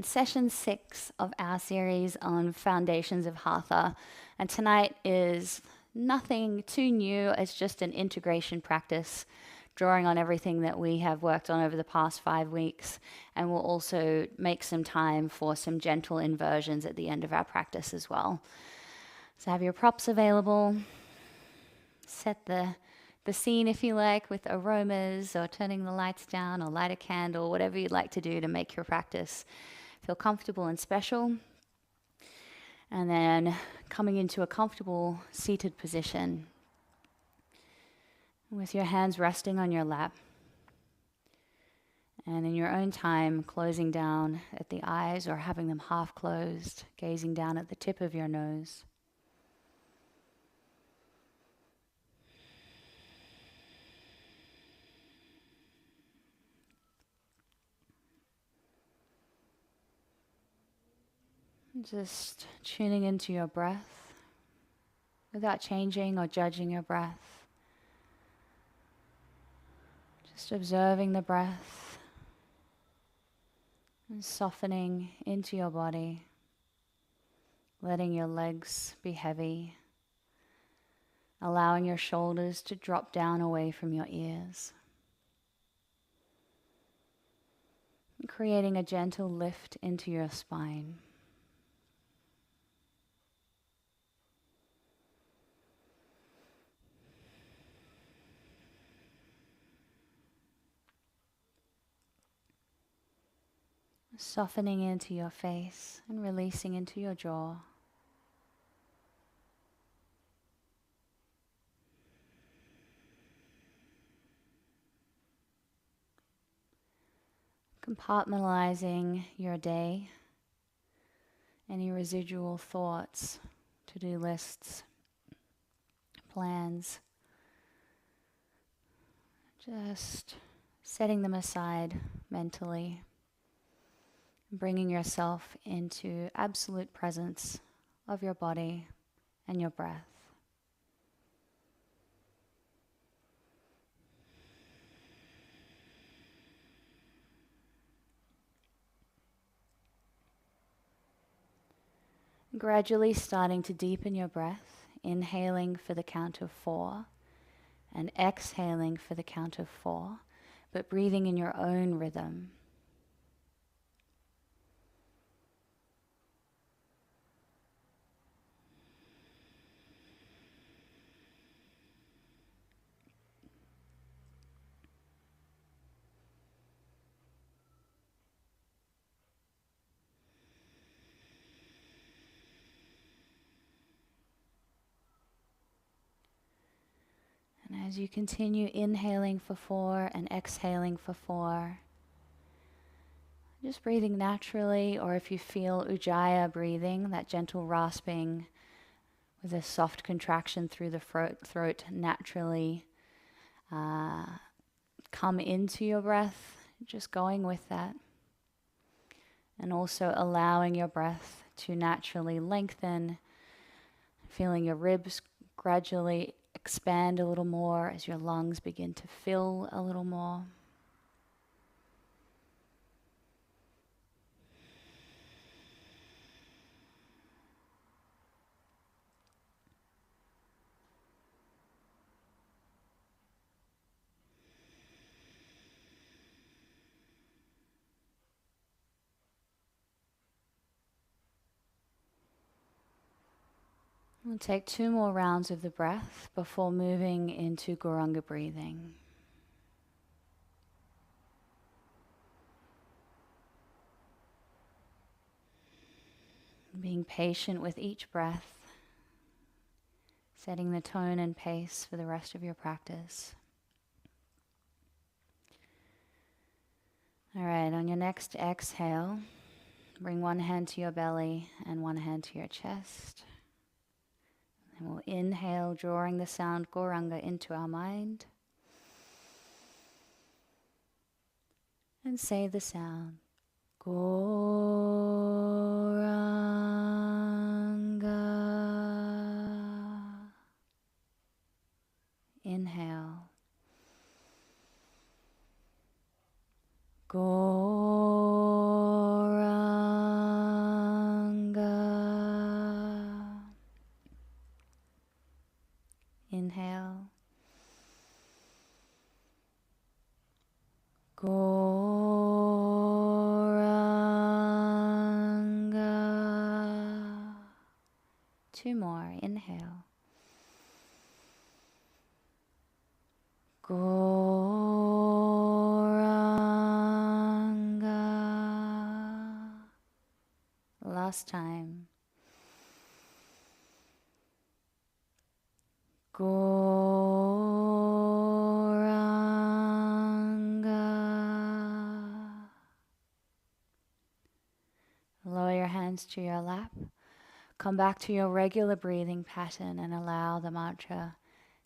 in session 6 of our series on foundations of Hatha. And tonight is nothing too new, it's just an integration practice, drawing on everything that we have worked on over the past 5 weeks. And we'll also make some time for some gentle inversions at the end of our practice as well. So have your props available. Set the scene, if you like, with aromas or turning the lights down or light a candle, whatever you'd like to do to make your practice feel comfortable and special. And then coming into a comfortable seated position with your hands resting on your lap. And in your own time, closing down at the eyes or having them half closed, gazing down at the tip of your nose. Just tuning into your breath without changing or judging your breath. Just observing the breath and softening into your body, letting your legs be heavy, allowing your shoulders to drop down away from your ears, and creating a gentle lift into your spine. Softening into your face and releasing into your jaw. Compartmentalizing your day, any residual thoughts, to-do lists, plans, just setting them aside mentally. Bringing yourself into absolute presence of your body and your breath. Gradually starting to deepen your breath, inhaling for the count of 4 and exhaling for the count of 4, but breathing in your own rhythm. And as you continue inhaling for 4 and exhaling for 4, just breathing naturally, or if you feel ujjayi breathing, that gentle rasping with a soft contraction through the throat naturally come into your breath, just going with that. And also allowing your breath to naturally lengthen, feeling your ribs gradually expand a little more as your lungs begin to fill a little more. We'll take 2 more rounds of the breath before moving into Guranga breathing. Being patient with each breath, setting the tone and pace for the rest of your practice. All right, on your next exhale, bring one hand to your belly and one hand to your chest. And we'll inhale, drawing the sound Gauranga into our mind. And say the sound Gauranga. Inhale. Gauranga. Goranga. 2 more. Inhale. Goranga. Last time. Goranga. Lower your hands to your lap. Come back to your regular breathing pattern and allow the mantra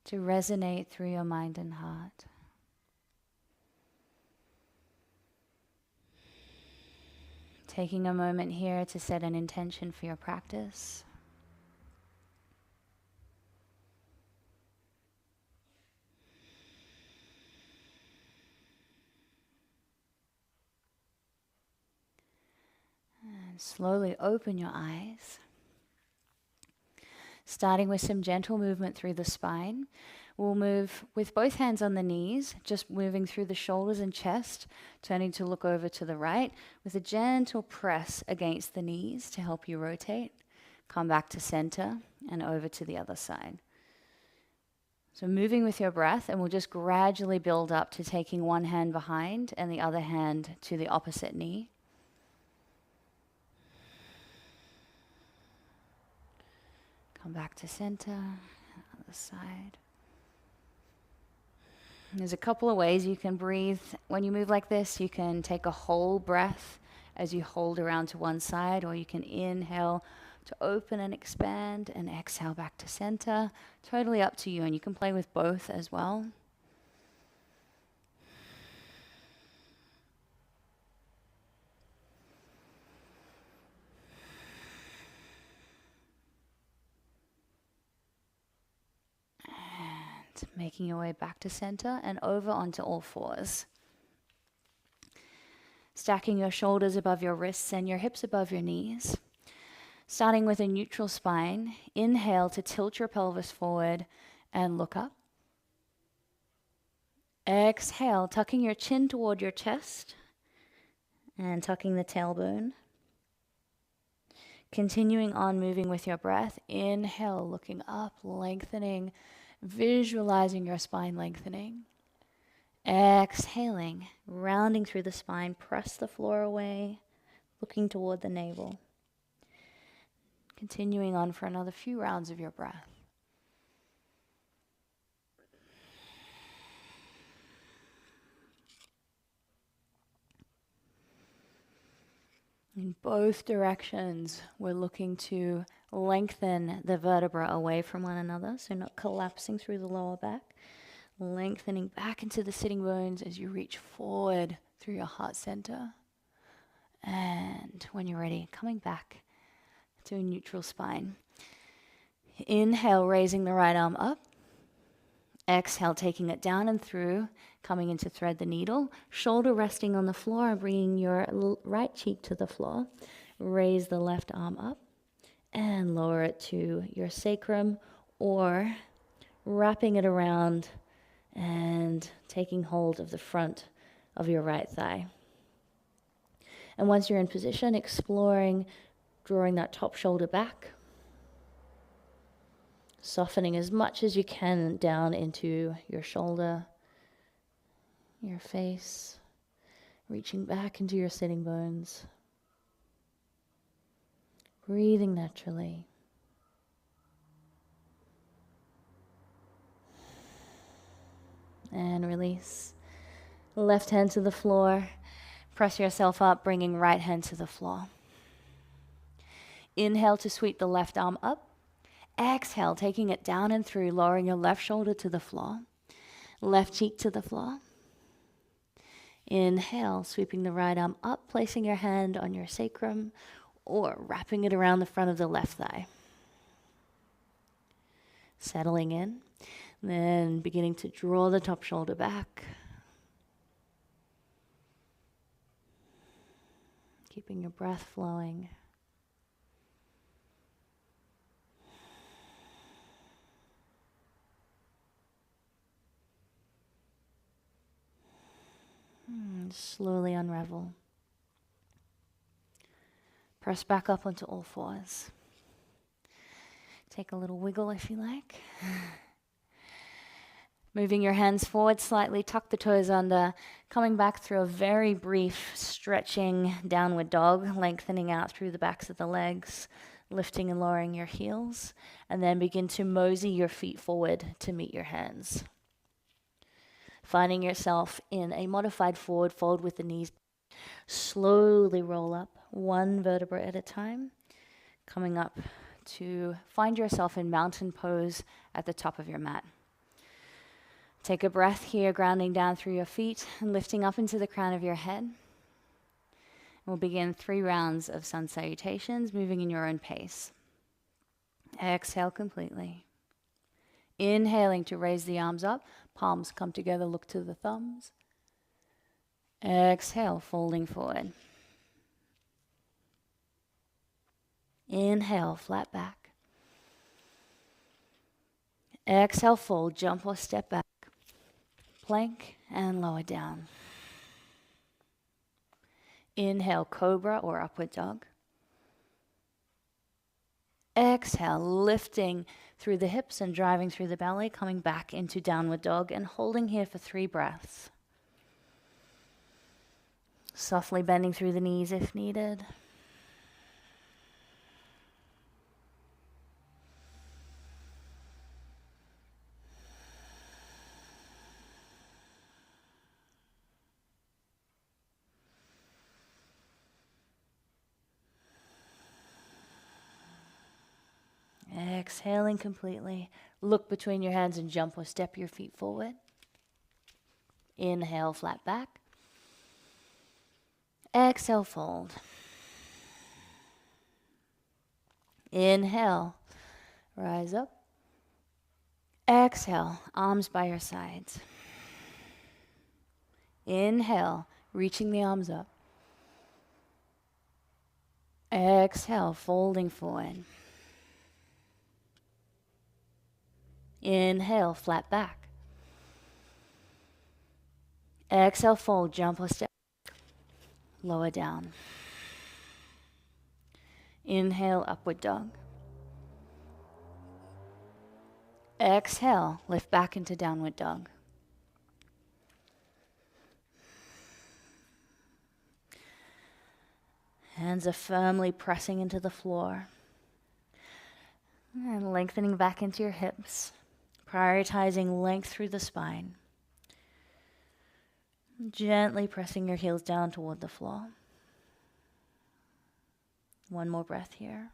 to resonate through your mind and heart. Taking a moment here to set an intention for your practice. And slowly open your eyes. Starting with some gentle movement through the spine. We'll move with both hands on the knees, just moving through the shoulders and chest, turning to look over to the right with a gentle press against the knees to help you rotate. Come back to center and over to the other side. So moving with your breath, and we'll just gradually build up to taking one hand behind and the other hand to the opposite knee. Come back to center, other side. There's a couple of ways you can breathe. When you move like this, you can take a whole breath as you hold around to one side, or you can inhale to open and expand and exhale back to center. Totally up to you, and you can play with both as well. Making your way back to center and over onto all fours. Stacking your shoulders above your wrists and your hips above your knees. Starting with a neutral spine, inhale to tilt your pelvis forward and look up. Exhale, tucking your chin toward your chest and tucking the tailbone. Continuing on moving with your breath. Inhale, looking up, lengthening, visualizing your spine lengthening. Exhaling, rounding through the spine, press the floor away, looking toward the navel. Continuing on for another few rounds of your breath. In both directions, we're looking to lengthen the vertebra away from one another, so not collapsing through the lower back. Lengthening back into the sitting bones as you reach forward through your heart center. And when you're ready, coming back to a neutral spine. Inhale, raising the right arm up. Exhale, taking it down and through, coming into thread the needle. Shoulder resting on the floor, bringing your right cheek to the floor. Raise the left arm up and lower it to your sacrum, or wrapping it around and taking hold of the front of your right thigh. And once you're in position, exploring drawing that top shoulder back, softening as much as you can down into your shoulder, your face, reaching back into your sitting bones, breathing naturally. And release. Left hand to the floor. Press yourself up, bringing right hand to the floor. Inhale to sweep the left arm up. Exhale, taking it down and through, lowering your left shoulder to the floor. Left cheek to the floor. Inhale, sweeping the right arm up, placing your hand on your sacrum, or wrapping it around the front of the left thigh. Settling in. Then beginning to draw the top shoulder back. Keeping your breath flowing. slowly unravel. Press back up onto all fours. Take a little wiggle if you like. Moving your hands forward slightly, tuck the toes under, coming back through a very brief stretching downward dog, lengthening out through the backs of the legs, lifting and lowering your heels, and then begin to mosey your feet forward to meet your hands. Finding yourself in a modified forward fold with the knees. Slowly roll up, one vertebra at a time, coming up to find yourself in mountain pose at the top of your mat. Take a breath here, grounding down through your feet and lifting up into the crown of your head. We'll begin 3 rounds of sun salutations, moving in your own pace. Exhale completely. Inhaling to raise the arms up, palms come together, look to the thumbs. Exhale, folding forward. Inhale, flat back. Exhale, fold, jump or step back. Plank and lower down. Inhale, cobra or upward dog. Exhale, lifting through the hips and driving through the belly, coming back into downward dog and holding here for 3 breaths. Softly bending through the knees if needed. Exhaling completely. Look between your hands and jump or step your feet forward. Inhale, flat back. Exhale, fold. Inhale, rise up. Exhale, arms by your sides. Inhale, reaching the arms up. Exhale, folding forward. Inhale, flat back. Exhale, fold, jump or step. Lower down. Inhale, upward dog. Exhale, lift back into downward dog. Hands are firmly pressing into the floor. And lengthening back into your hips. Prioritizing length through the spine. Gently pressing your heels down toward the floor. One more breath here.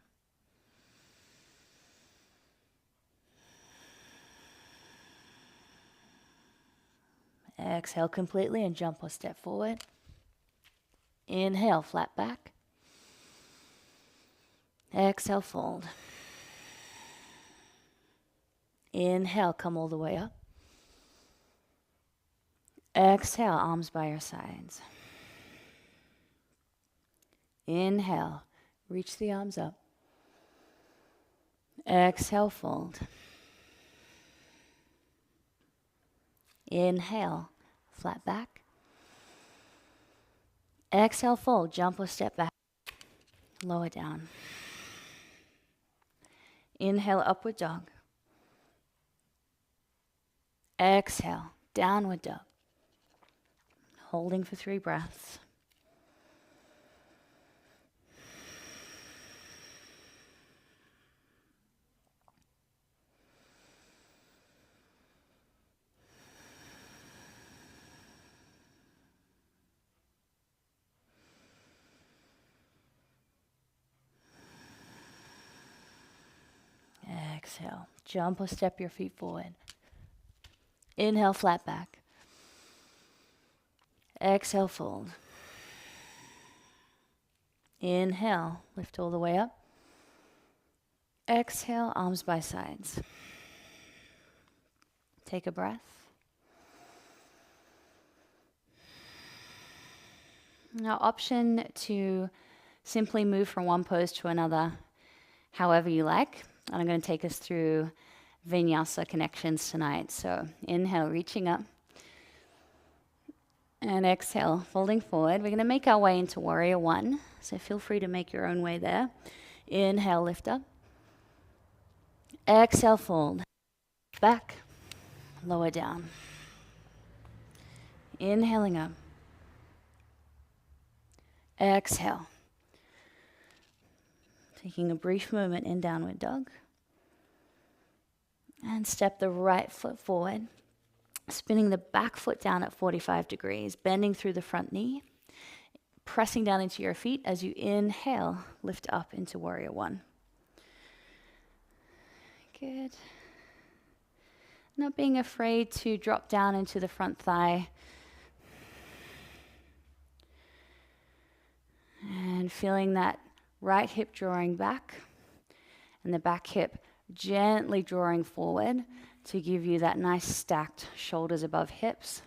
Exhale completely and jump or step forward. Inhale, flat back. Exhale, fold. Inhale, come all the way up. Exhale, arms by your sides. Inhale, reach the arms up. Exhale, fold. Inhale, flat back. Exhale, fold, jump or step back. Lower down. Inhale, upward dog. Exhale, downward dog. Holding for 3 breaths. Exhale, jump or step your feet forward. Inhale, flat back. Exhale, fold. Inhale, lift all the way up. Exhale, arms by sides. Take a breath. Now, option to simply move from one pose to another however you like. And I'm going to take us through vinyasa connections tonight. So inhale, reaching up. And exhale, folding forward. We're going to make our way into warrior one. So feel free to make your own way there. Inhale, lift up. Exhale, fold. Back, lower down. Inhaling up. Exhale. Taking a brief moment in downward dog. And step the right foot forward. Spinning the back foot down at 45 degrees, bending through the front knee, pressing down into your feet as you inhale, lift up into warrior one. Good. Not being afraid to drop down into the front thigh. And feeling that right hip drawing back and the back hip gently drawing forward to give you that nice stacked shoulders above hips.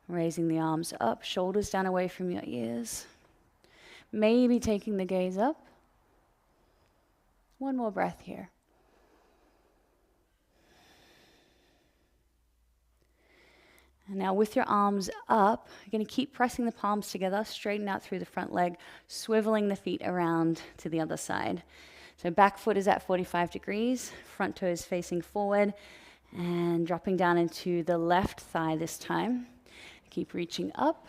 Raising the arms up, shoulders down away from your ears. Maybe taking the gaze up. One more breath here. And now with your arms up, you're going to keep pressing the palms together, straighten out through the front leg, swiveling the feet around to the other side. So back foot is at 45 degrees, front toes facing forward, and dropping down into the left thigh this time. Keep reaching up.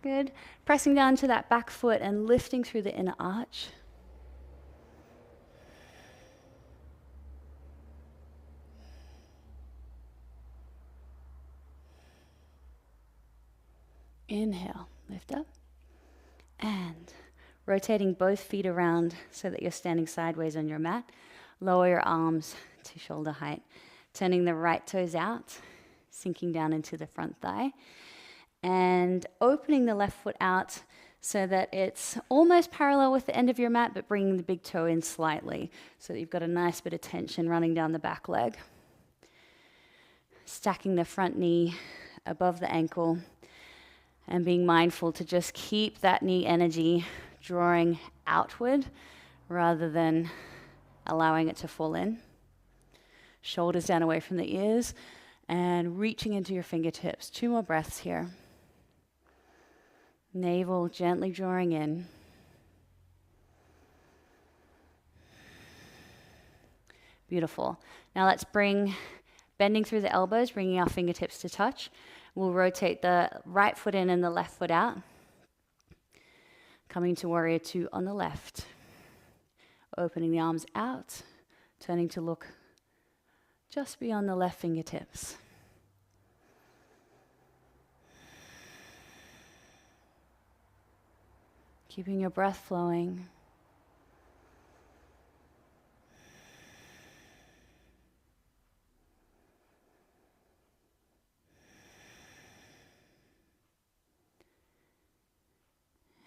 Good. Pressing down to that back foot and lifting through the inner arch. Inhale, lift up. And rotating both feet around so that you're standing sideways on your mat. Lower your arms to shoulder height. Turning the right toes out, sinking down into the front thigh. And opening the left foot out so that it's almost parallel with the end of your mat, but bringing the big toe in slightly so that you've got a nice bit of tension running down the back leg. Stacking the front knee above the ankle and being mindful to just keep that knee energy drawing outward rather than allowing it to fall in. Shoulders down away from the ears and reaching into your fingertips. 2 more breaths here. Navel gently drawing in. Beautiful. Now let's bending through the elbows, bringing our fingertips to touch. We'll rotate the right foot in and the left foot out. Coming to warrior two on the left. Opening the arms out, turning to look just beyond the left fingertips. Keeping your breath flowing.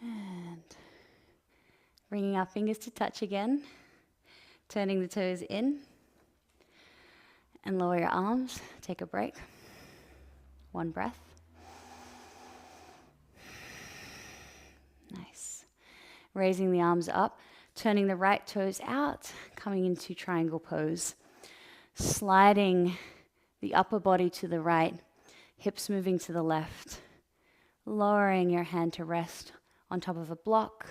And bringing our fingers to touch again. Turning the toes in. And lower your arms. Take a break. 1 breath. Nice. Raising the arms up, turning the right toes out, coming into triangle pose. Sliding the upper body to the right, hips moving to the left. Lowering your hand to rest on top of a block,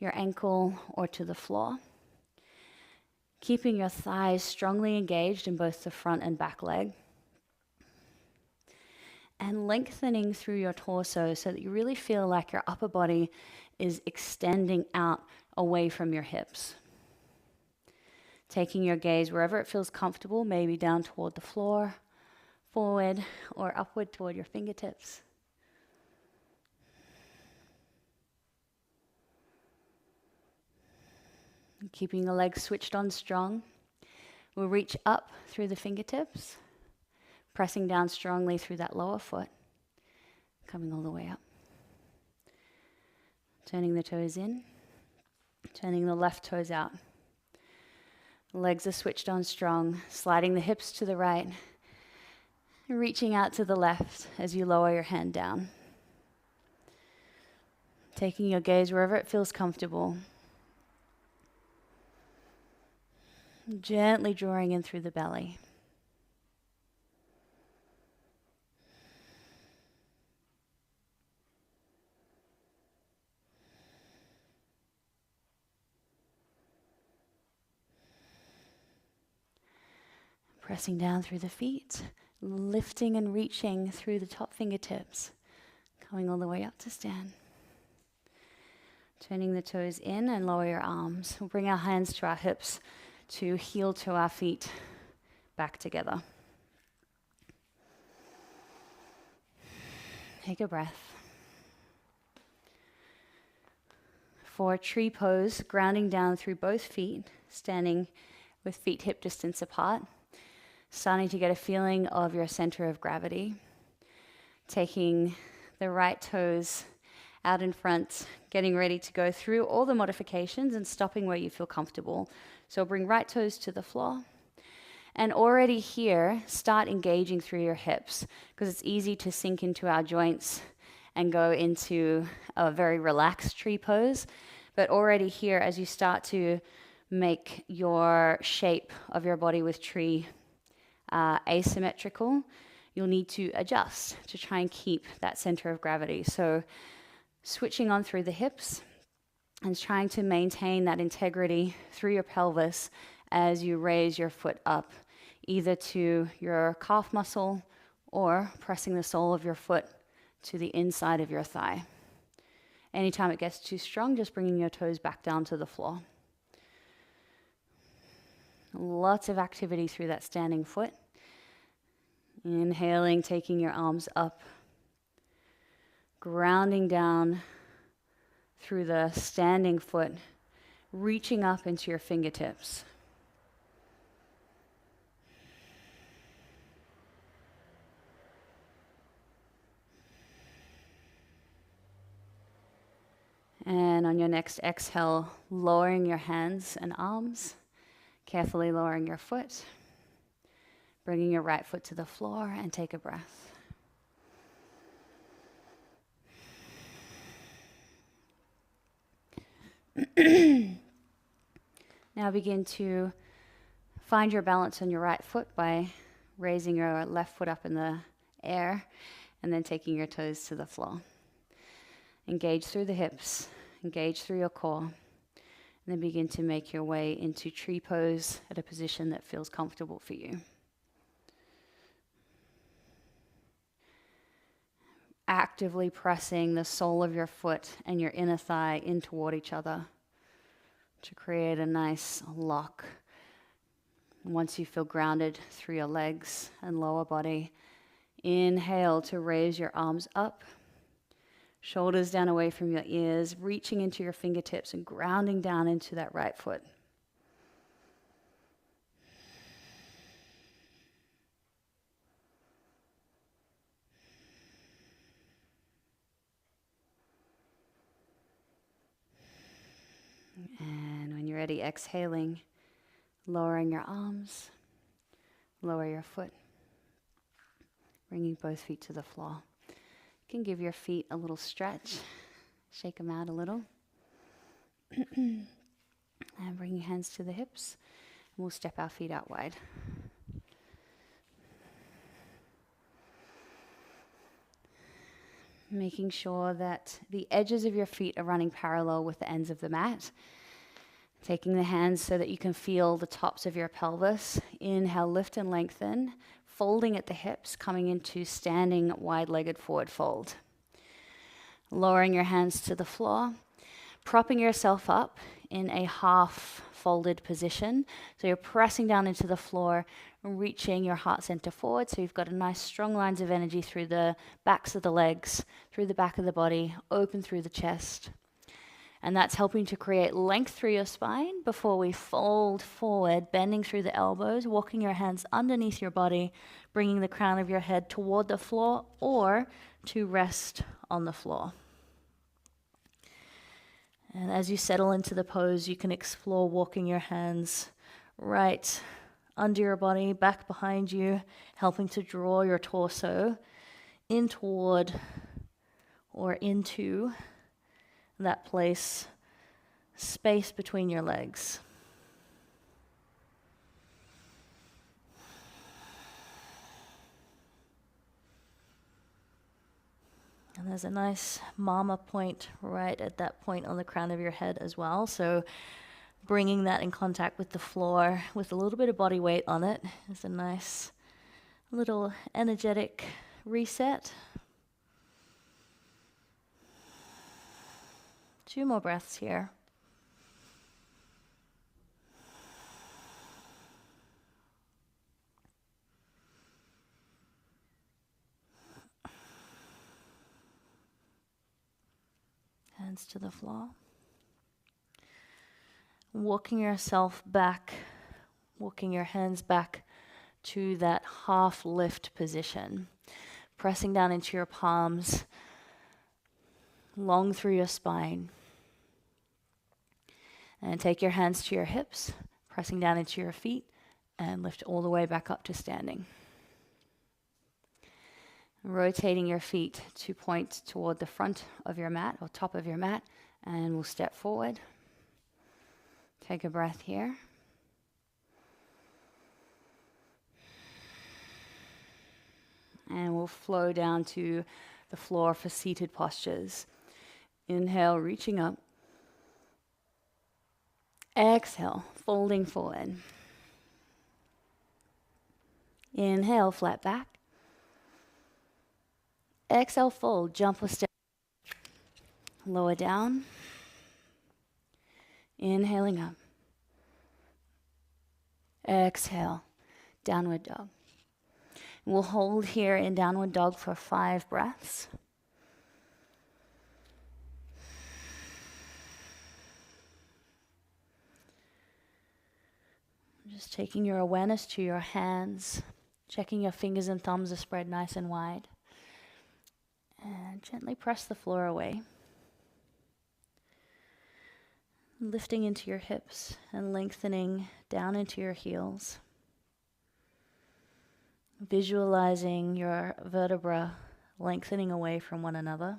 your ankle, or to the floor. Keeping your thighs strongly engaged in both the front and back leg. And lengthening through your torso so that you really feel like your upper body is extending out away from your hips. Taking your gaze wherever it feels comfortable, maybe down toward the floor, forward, or upward toward your fingertips. And keeping the legs switched on strong. We'll reach up through the fingertips. Pressing down strongly through that lower foot, coming all the way up. Turning the toes in, turning the left toes out. Legs are switched on strong, sliding the hips to the right, reaching out to the left as you lower your hand down. Taking your gaze wherever it feels comfortable. Gently drawing in through the belly. Pressing down through the feet, lifting and reaching through the top fingertips, coming all the way up to stand. Turning the toes in and lower your arms. We'll bring our hands to our hips to heel to our feet back together. Take a breath. For tree pose, grounding down through both feet, standing with feet hip distance apart, starting to get a feeling of your center of gravity. Taking the right toes out in front, getting ready to go through all the modifications and stopping where you feel comfortable. So bring right toes to the floor. And already here, start engaging through your hips, because it's easy to sink into our joints and go into a very relaxed tree pose. But already here, as you start to make your shape of your body with tree asymmetrical, you'll need to adjust to try and keep that center of gravity. So switching on through the hips and trying to maintain that integrity through your pelvis as you raise your foot up, either to your calf muscle or pressing the sole of your foot to the inside of your thigh. Anytime it gets too strong, just bringing your toes back down to the floor. Lots of activity through that standing foot. Inhaling, taking your arms up, grounding down through the standing foot, reaching up into your fingertips. And on your next exhale, lowering your hands and arms, carefully lowering your foot, bringing your right foot to the floor, and take a breath. Now begin to find your balance on your right foot by raising your left foot up in the air and then taking your toes to the floor. Engage through the hips, engage through your core, and then begin to make your way into tree pose at a position that feels comfortable for you. Actively pressing the sole of your foot and your inner thigh in toward each other to create a nice lock. Once you feel grounded through your legs and lower body, inhale to raise your arms up, shoulders down away from your ears, reaching into your fingertips and grounding down into that right foot. And when you're ready, exhaling, lowering your arms, lower your foot, bringing both feet to the floor. You can give your feet a little stretch, shake them out a little. And bring your hands to the hips, and we'll step our feet out wide. Making sure that the edges of your feet are running parallel with the ends of the mat. Taking the hands so that you can feel the tops of your pelvis. Inhale, lift and lengthen. Folding at the hips, coming into standing wide-legged forward fold. Lowering your hands to the floor. Propping yourself up in a half folded position. So you're pressing down into the floor, reaching your heart center forward. So you've got a nice strong lines of energy through the backs of the legs, through the back of the body, open through the chest. And that's helping to create length through your spine before we fold forward, bending through the elbows, walking your hands underneath your body, bringing the crown of your head toward the floor or to rest on the floor. And as you settle into the pose, you can explore walking your hands right under your body, back behind you, helping to draw your torso in toward or into that place, space between your legs. And there's a nice mama point right at that point on the crown of your head as well. So bringing that in contact with the floor with a little bit of body weight on it is a nice little energetic reset. 2 more breaths here. Hands to the floor. Walking yourself back, walking your hands back to that half lift position. Pressing down into your palms, long through your spine. And take your hands to your hips, pressing down into your feet, and lift all the way back up to standing. Rotating your feet to point toward the front of your mat or top of your mat, and we'll step forward. Take a breath here. And we'll flow down to the floor for seated postures. Inhale, reaching up. Exhale, folding forward. Inhale, flat back. Exhale, fold, jump or step. Lower down. Inhaling up. Exhale, downward dog. We'll hold here in downward dog for 5 breaths. Just taking your awareness to your hands, checking your fingers and thumbs are spread nice and wide. And gently press the floor away. Lifting into your hips and lengthening down into your heels. Visualizing your vertebra lengthening away from one another.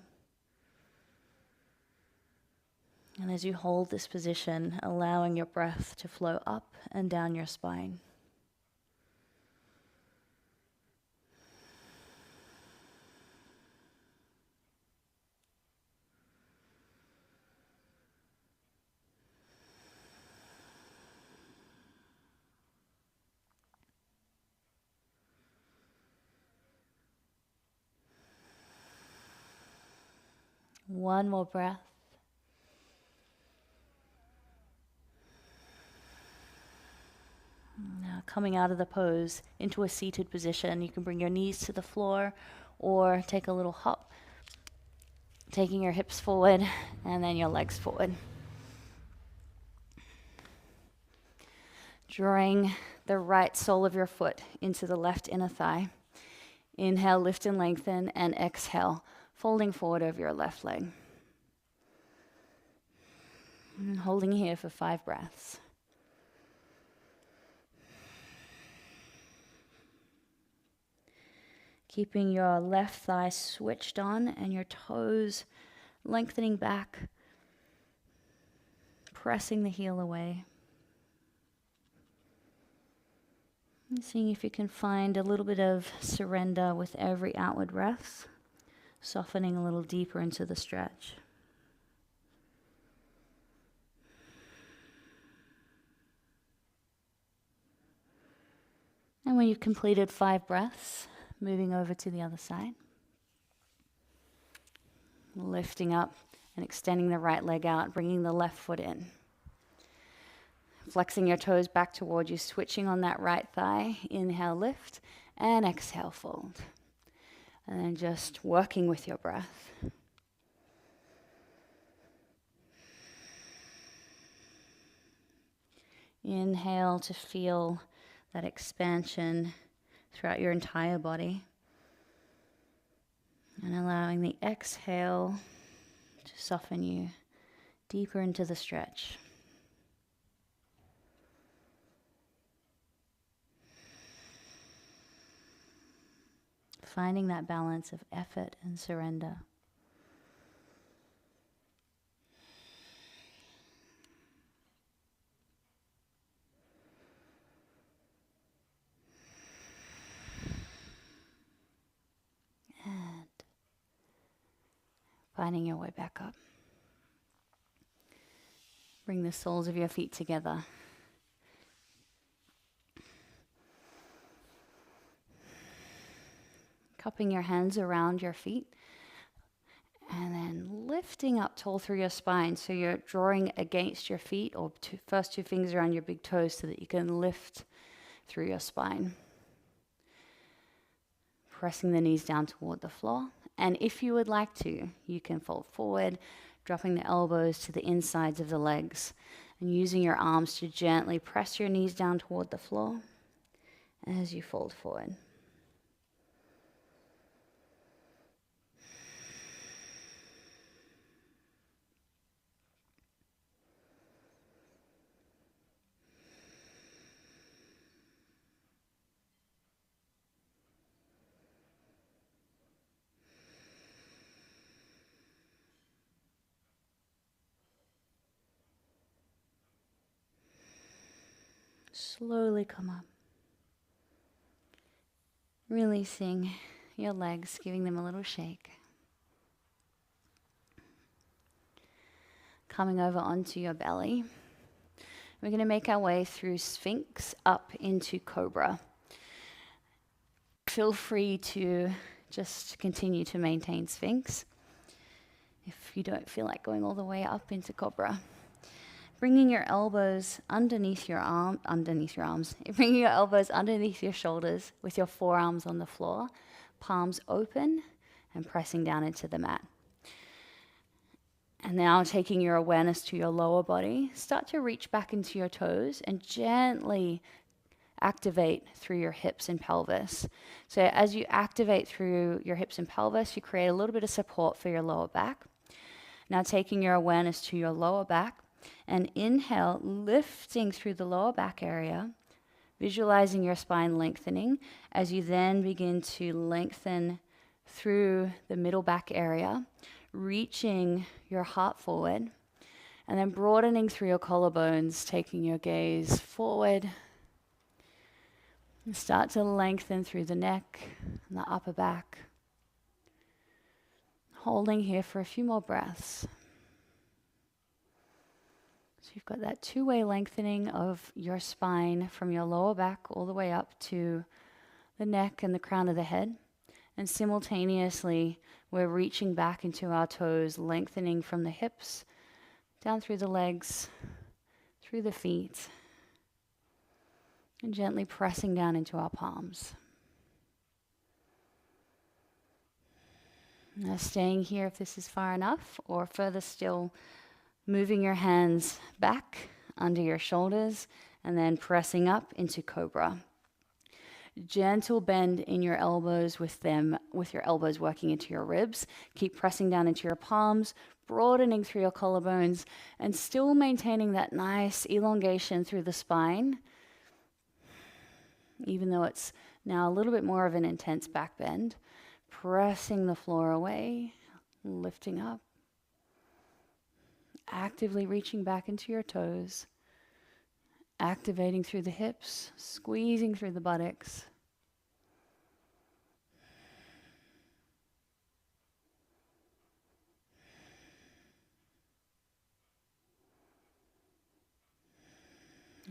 And as you hold this position, allowing your breath to flow up and down your spine. One more breath. Now coming out of the pose into a seated position, you can bring your knees to the floor or take a little hop, taking your hips forward and then your legs forward. Drawing the right sole of your foot into the left inner thigh. Inhale, lift and lengthen, and exhale, folding forward over your left leg. And holding here for 5 breaths. Keeping your left thigh switched on and your toes lengthening back, pressing the heel away. And seeing if you can find a little bit of surrender with every outward breath, softening a little deeper into the stretch. And when you've completed 5 breaths, moving over to the other side. Lifting up and extending the right leg out, bringing the left foot in. Flexing your toes back toward you, switching on that right thigh. Inhale, lift, and exhale, fold. And then just working with your breath. Inhale to feel that expansion throughout your entire body. And allowing the exhale to soften you deeper into the stretch. Finding that balance of effort and surrender. And finding your way back up. Bring the soles of your feet together. Cupping your hands around your feet. And then lifting up tall through your spine. So you're drawing against your feet, or first two fingers around your big toes so that you can lift through your spine. Pressing the knees down toward the floor. And if you would like to, you can fold forward, dropping the elbows to the insides of the legs and using your arms to gently press your knees down toward the floor as you fold forward. Slowly come up. Releasing your legs, giving them a little shake. Coming over onto your belly. We're going to make our way through Sphinx up into Cobra. Feel free to just continue to maintain Sphinx if you don't feel like going all the way up into Cobra. Bringing your elbows underneath your arms, bringing your elbows underneath your shoulders with your forearms on the floor, palms open and pressing down into the mat. And now taking your awareness to your lower body, start to reach back into your toes and gently activate through your hips and pelvis. So as you activate through your hips and pelvis, you create a little bit of support for your lower back. Now taking your awareness to your lower back and inhale, lifting through the lower back area, visualizing your spine lengthening as you then begin to lengthen through the middle back area, reaching your heart forward, and then broadening through your collarbones, taking your gaze forward. And start to lengthen through the neck and the upper back. Holding here for a few more breaths. So you've got that two-way lengthening of your spine from your lower back all the way up to the neck and the crown of the head. And simultaneously, we're reaching back into our toes, lengthening from the hips, down through the legs, through the feet, and gently pressing down into our palms. Now staying here if this is far enough, or further still, moving your hands back under your shoulders and then pressing up into Cobra. Gentle bend in your elbows with your elbows working into your ribs. Keep pressing down into your palms, broadening through your collarbones, and still maintaining that nice elongation through the spine, even though it's now a little bit more of an intense back bend. Pressing the floor away, lifting up, actively reaching back into your toes, activating through the hips, squeezing through the buttocks.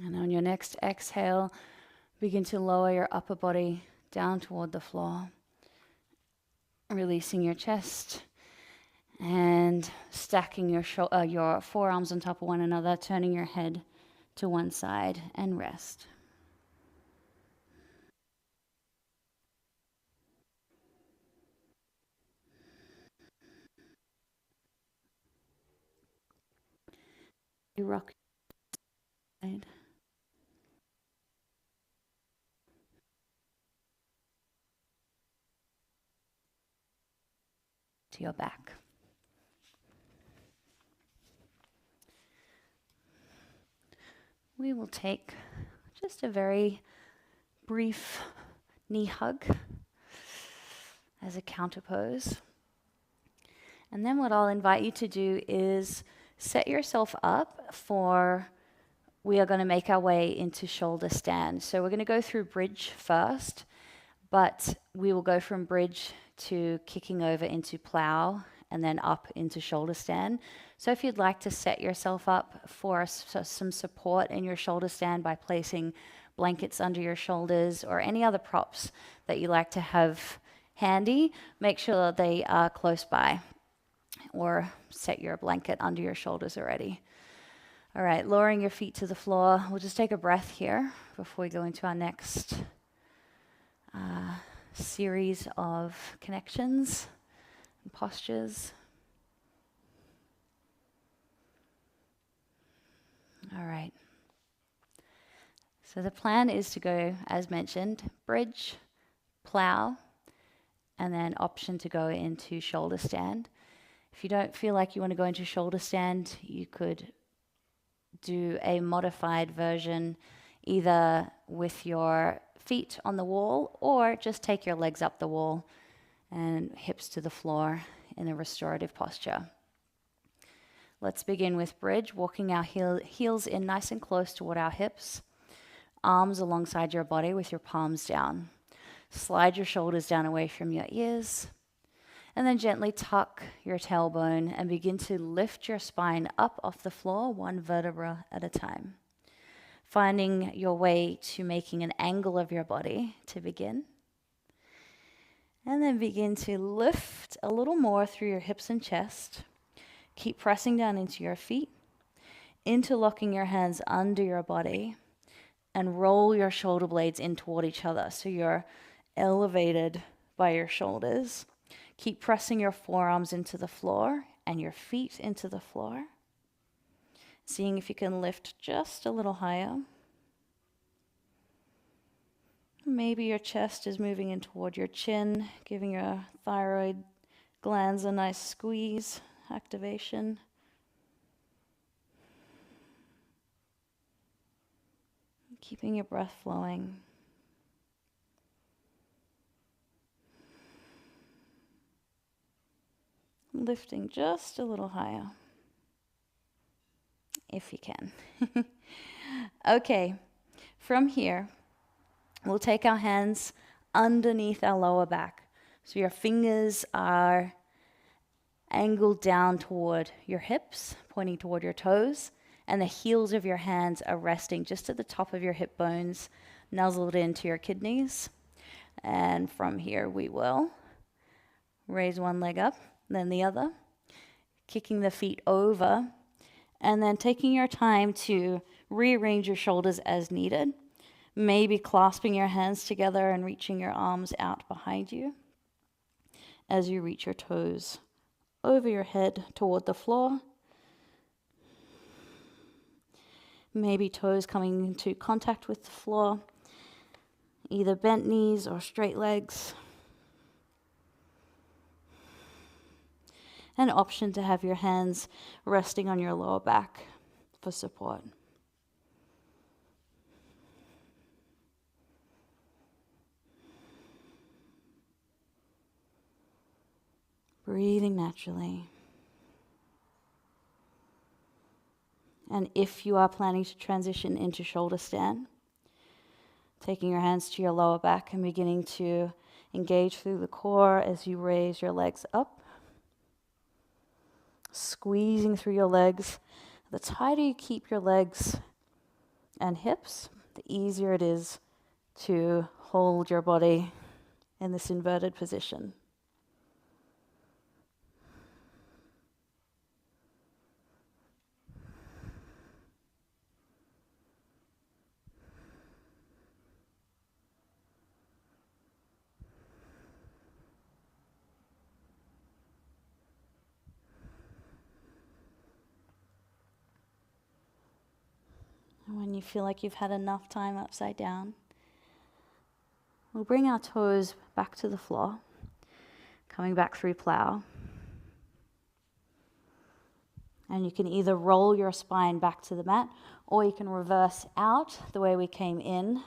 And on your next exhale, begin to lower your upper body down toward the floor, releasing your chest and stacking your forearms on top of one another, turning your head to one side and rest. You rock your side. To your back. We will take just a very brief knee hug as a counter pose. And then what I'll invite you to do is set yourself up for, we are going to make our way into shoulder stand. So we're going to go through bridge first, but we will go from bridge to kicking over into plow and then up into shoulder stand. So if you'd like to set yourself up for some support in your shoulder stand by placing blankets under your shoulders or any other props that you like to have handy, make sure that they are close by, or set your blanket under your shoulders already. All right, lowering your feet to the floor. We'll just take a breath here before we go into our next series of connections and postures. All right. So the plan is to go, as mentioned, bridge, plow, and then option to go into shoulder stand. If you don't feel like you want to go into shoulder stand, you could do a modified version either with your feet on the wall or just take your legs up the wall and hips to the floor in a restorative posture. Let's begin with bridge, walking our heels in nice and close toward our hips, arms alongside your body with your palms down. Slide your shoulders down away from your ears, and then gently tuck your tailbone and begin to lift your spine up off the floor, one vertebra at a time. Finding your way to making an angle of your body to begin. And then begin to lift a little more through your hips and chest. Keep pressing down into your feet, interlocking your hands under your body, and roll your shoulder blades in toward each other so you're elevated by your shoulders. Keep pressing your forearms into the floor and your feet into the floor. Seeing if you can lift just a little higher. Maybe your chest is moving in toward your chin, giving your thyroid glands a nice squeeze, activation. Keeping your breath flowing. Lifting just a little higher, if you can. Okay, from here, we'll take our hands underneath our lower back. So your fingers are angled down toward your hips, pointing toward your toes, and the heels of your hands are resting just at the top of your hip bones, nuzzled into your kidneys. And from here, we will raise one leg up, then the other, kicking the feet over, and then taking your time to rearrange your shoulders as needed, maybe clasping your hands together and reaching your arms out behind you as you reach your toes over your head toward the floor. Maybe toes coming into contact with the floor, either bent knees or straight legs. An option to have your hands resting on your lower back for support. Breathing naturally. And if you are planning to transition into shoulder stand, taking your hands to your lower back and beginning to engage through the core as you raise your legs up. Squeezing through your legs. The tighter you keep your legs and hips, the easier it is to hold your body in this inverted position. When you feel like you've had enough time upside down, we'll bring our toes back to the floor, coming back through plow. And you can either roll your spine back to the mat, or you can reverse out the way we came in,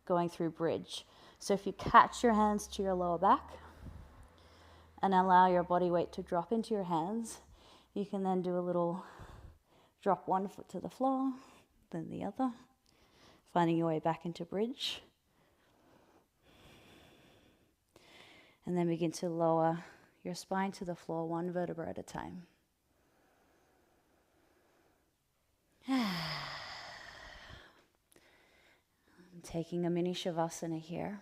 going through bridge. So if you catch your hands to your lower back and allow your body weight to drop into your hands, you can then do a little drop one foot to the floor, then the other, finding your way back into bridge. And then begin to lower your spine to the floor, one vertebra at a time. Taking a mini shavasana here.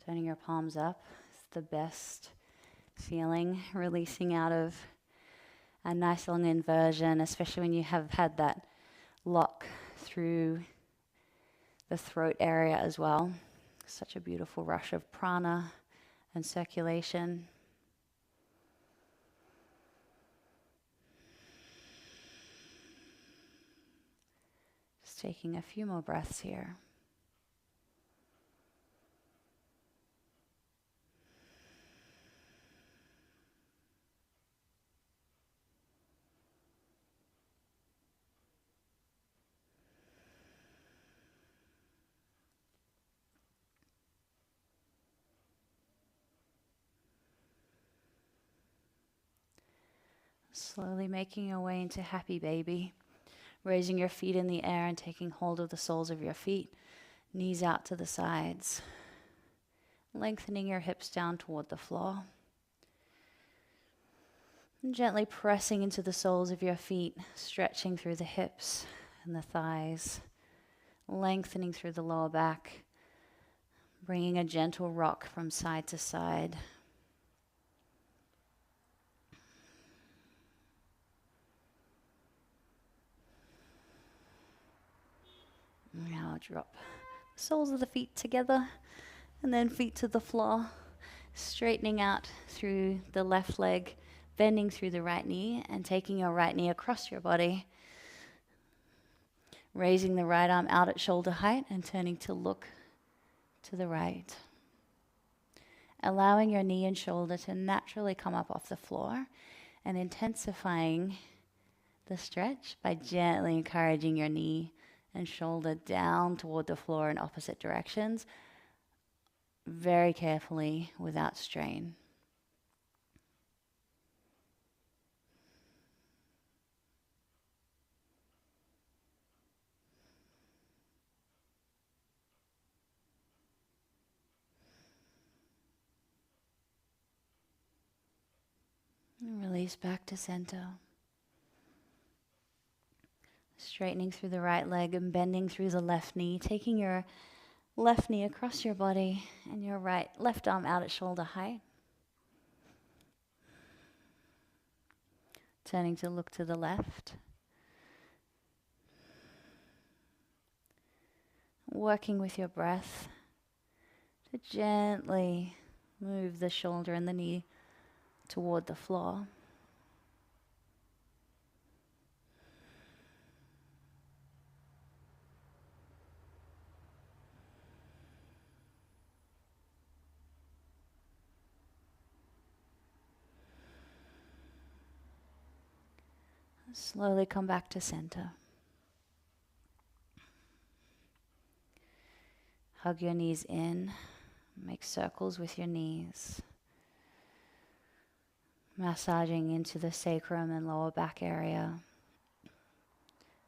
Turning your palms up. It's the best feeling, releasing out of a nice long inversion, especially when you have had that lock through the throat area as well. Such a beautiful rush of prana and circulation. Just taking a few more breaths here. Slowly making your way into happy baby. Raising your feet in the air and taking hold of the soles of your feet. Knees out to the sides. Lengthening your hips down toward the floor. And gently pressing into the soles of your feet, stretching through the hips and the thighs. Lengthening through the lower back. Bringing a gentle rock from side to side. Now drop the soles of the feet together and then feet to the floor, straightening out through the left leg, bending through the right knee and taking your right knee across your body, raising the right arm out at shoulder height and turning to look to the right. Allowing your knee and shoulder to naturally come up off the floor and intensifying the stretch by gently encouraging your knee and shoulder down toward the floor in opposite directions, very carefully without strain. And release back to center. Straightening through the right leg and bending through the left knee, taking your left knee across your body and your left arm out at shoulder height. Turning to look to the left. Working with your breath to gently move the shoulder and the knee toward the floor. Slowly come back to center. Hug your knees in. Make circles with your knees. Massaging into the sacrum and lower back area.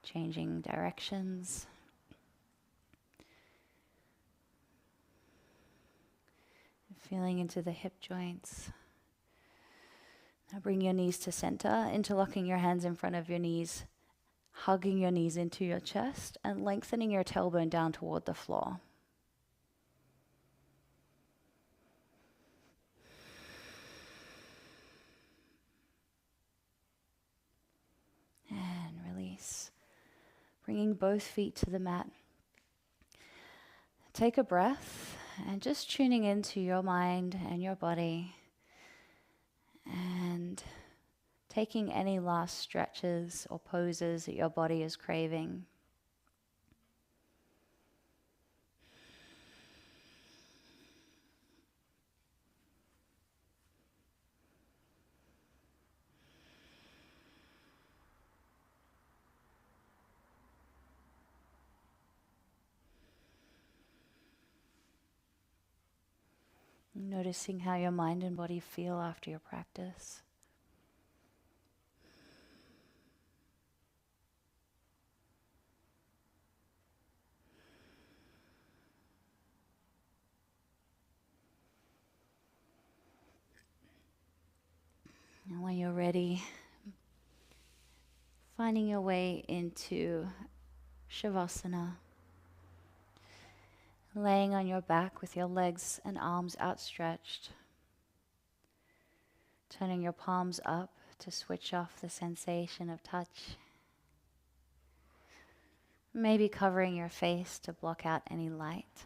Changing directions. Feeling into the hip joints. Now bring your knees to center, interlocking your hands in front of your knees, hugging your knees into your chest and lengthening your tailbone down toward the floor. And release. Bringing both feet to the mat. Take a breath and just tuning into your mind and your body. And taking any last stretches or poses that your body is craving. Noticing how your mind and body feel after your practice. And when you're ready, finding your way into Shavasana, laying on your back with your legs and arms outstretched, turning your palms up to switch off the sensation of touch, maybe covering your face to block out any light.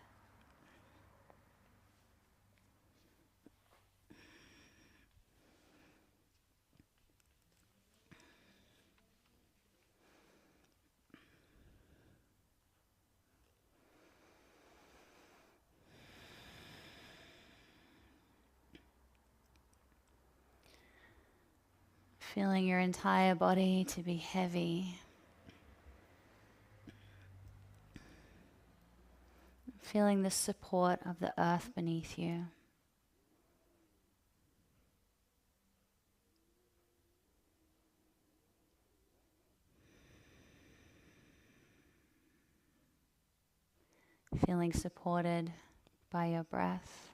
Feeling your entire body to be heavy. Feeling the support of the earth beneath you. Feeling supported by your breath.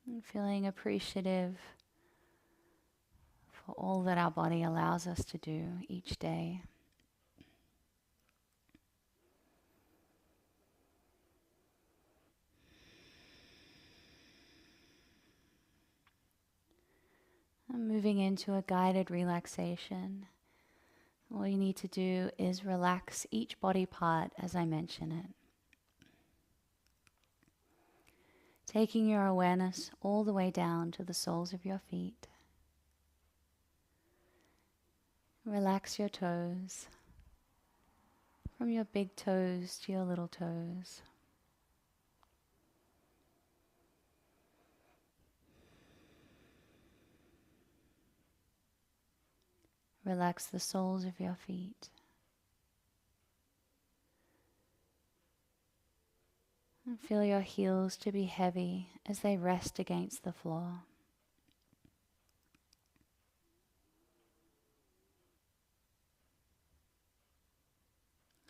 And feeling appreciative for all that our body allows us to do each day. And moving into a guided relaxation. All you need to do is relax each body part as I mention it. Taking your awareness all the way down to the soles of your feet. Relax your toes, from your big toes to your little toes. Relax the soles of your feet. And feel your heels to be heavy as they rest against the floor.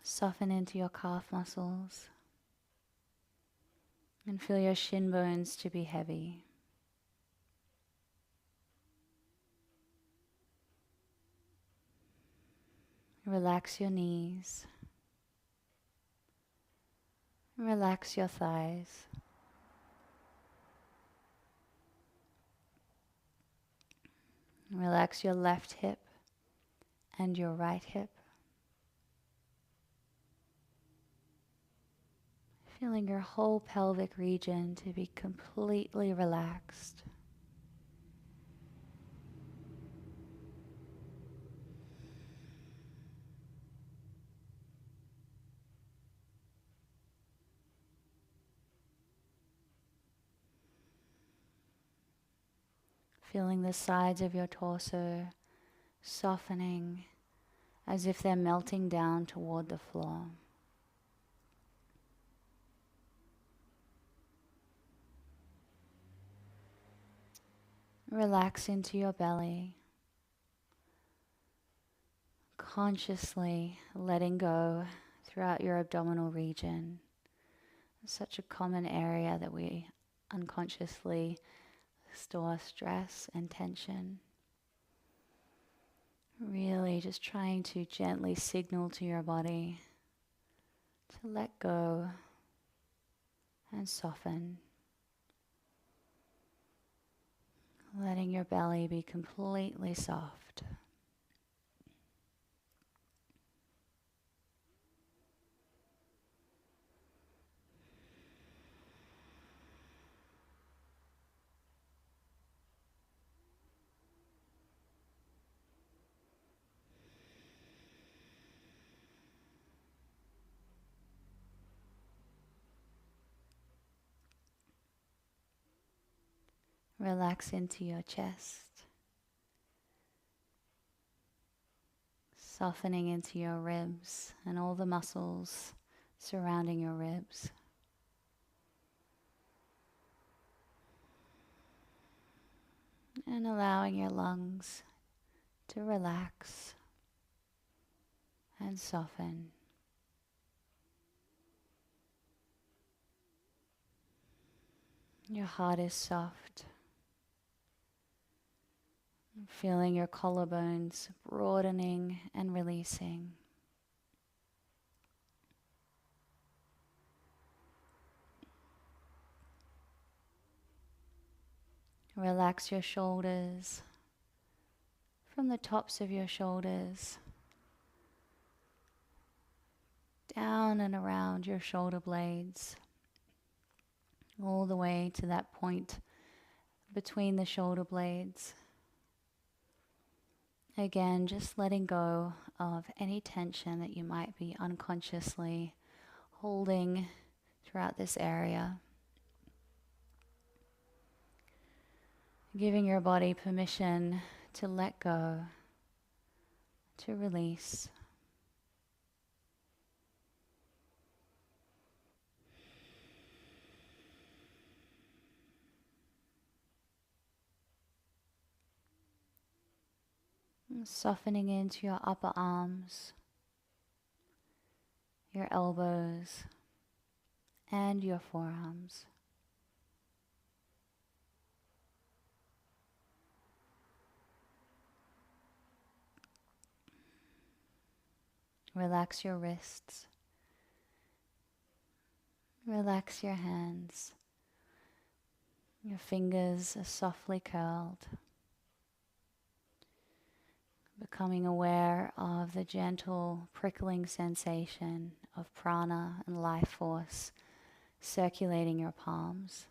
Soften into your calf muscles and feel your shin bones to be heavy. Relax your knees. Relax your thighs. Relax your left hip and your right hip. Feeling your whole pelvic region to be completely relaxed. Feeling the sides of your torso softening as if they're melting down toward the floor. Relax into your belly, consciously letting go throughout your abdominal region. It's such a common area that we unconsciously store stress and tension. Really just trying to gently signal to your body to let go and soften. Letting your belly be completely soft. Relax into your chest. Softening into your ribs and all the muscles surrounding your ribs. And allowing your lungs to relax and soften. Your heart is soft. Feeling your collarbones broadening and releasing. Relax your shoulders from the tops of your shoulders down and around your shoulder blades, all the way to that point between the shoulder blades. Again, just letting go of any tension that you might be unconsciously holding throughout this area. Giving your body permission to let go, to release. Softening into your upper arms, your elbows, and your forearms. Relax your wrists. Relax your hands. Your fingers are softly curled. Becoming aware of the gentle prickling sensation of prana and life force circulating your palms.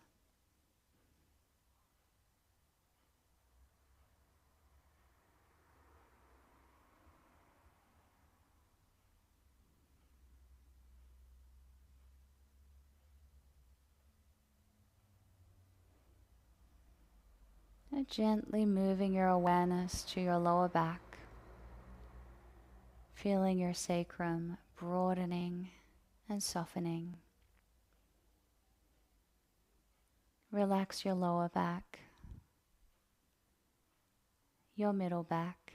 And gently moving your awareness to your lower back, feeling your sacrum broadening and softening. Relax your lower back, your middle back,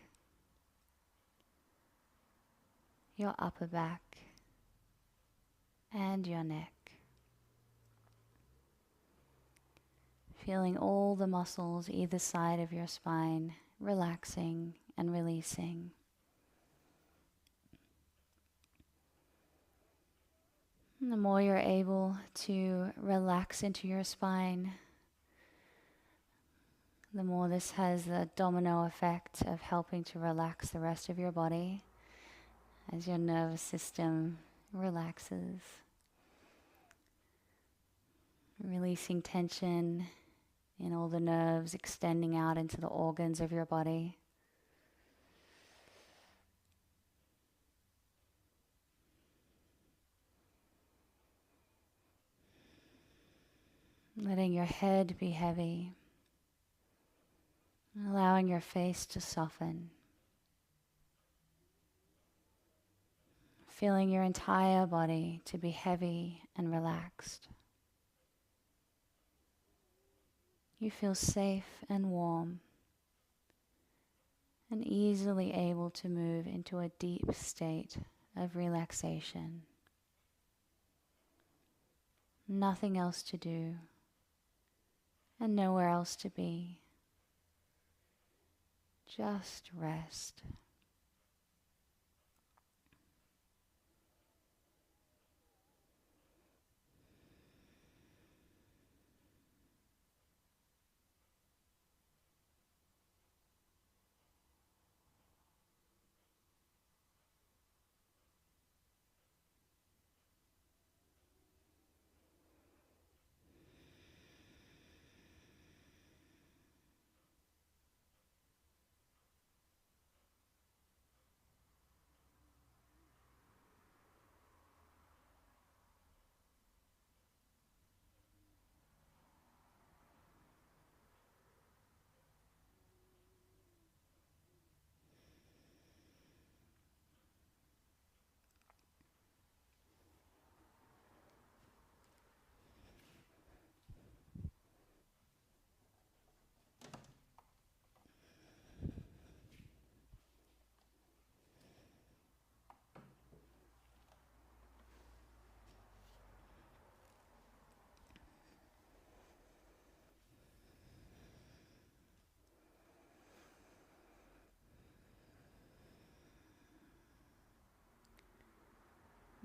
your upper back, and your neck. Feeling all the muscles either side of your spine relaxing and releasing. And the more you're able to relax into your spine, the more this has the domino effect of helping to relax the rest of your body as your nervous system relaxes. Releasing tension in all the nerves, extending out into the organs of your body. Letting your head be heavy. Allowing your face to soften. Feeling your entire body to be heavy and relaxed. You feel safe and warm and easily able to move into a deep state of relaxation. Nothing else to do and nowhere else to be. Just rest.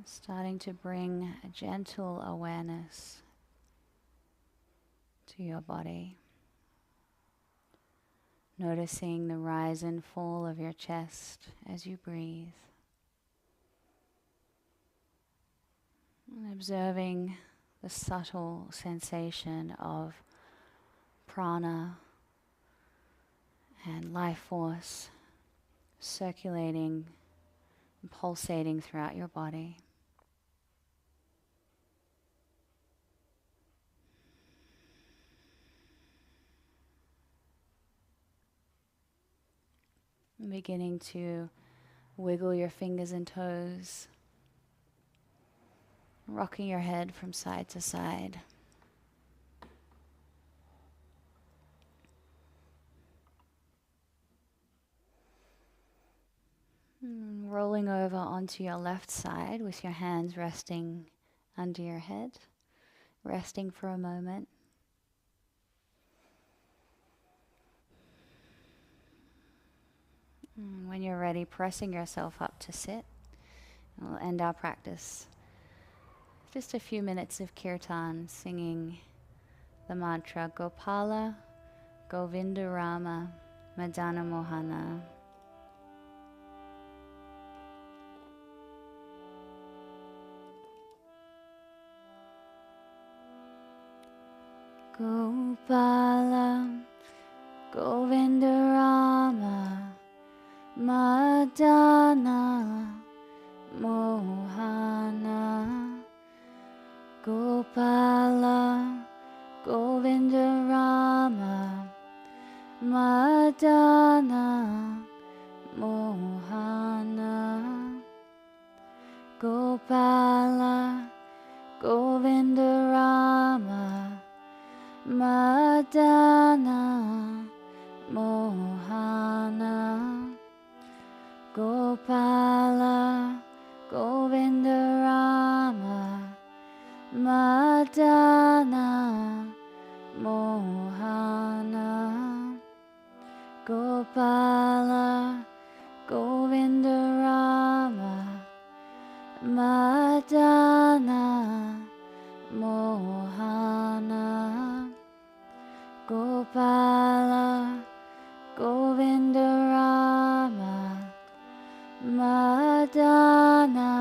Starting to bring a gentle awareness to your body. Noticing the rise and fall of your chest as you breathe. And observing the subtle sensation of prana and life force circulating and pulsating throughout your body. And beginning to wiggle your fingers and toes, rocking your head from side to side. Rolling over onto your left side with your hands resting under your head, resting for a moment. When you're ready, pressing yourself up to sit. We'll end our practice. Just a few minutes of kirtan, singing the mantra Gopala, Govinda Rama, Madana Mohana. Gopala, Govinda Rama, Madana Mohana. Gopala, Govinda Rama, Madana Mohana. Gopala, Govinda Rama, Madana Mohana. Gopala, Govinda Rama, Madana Mohana. Gopala, Govinda Rama, Madana Mohana. Gopala, Govinda Rama, Madana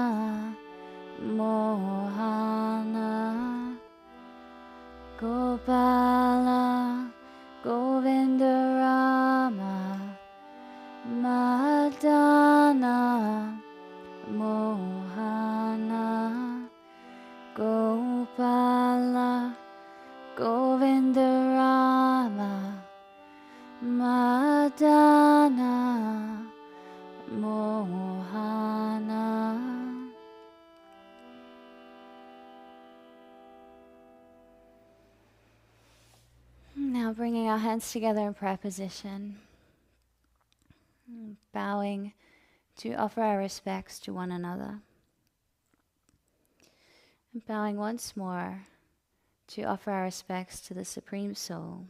Mohana. Gopala, Govinda Rama, Madana Mohana. Gopala, Govinda Rama, Madana Mohana. Now bringing our hands together in prayer position, bowing to offer our respects to one another. And bowing once more to offer our respects to the Supreme Soul.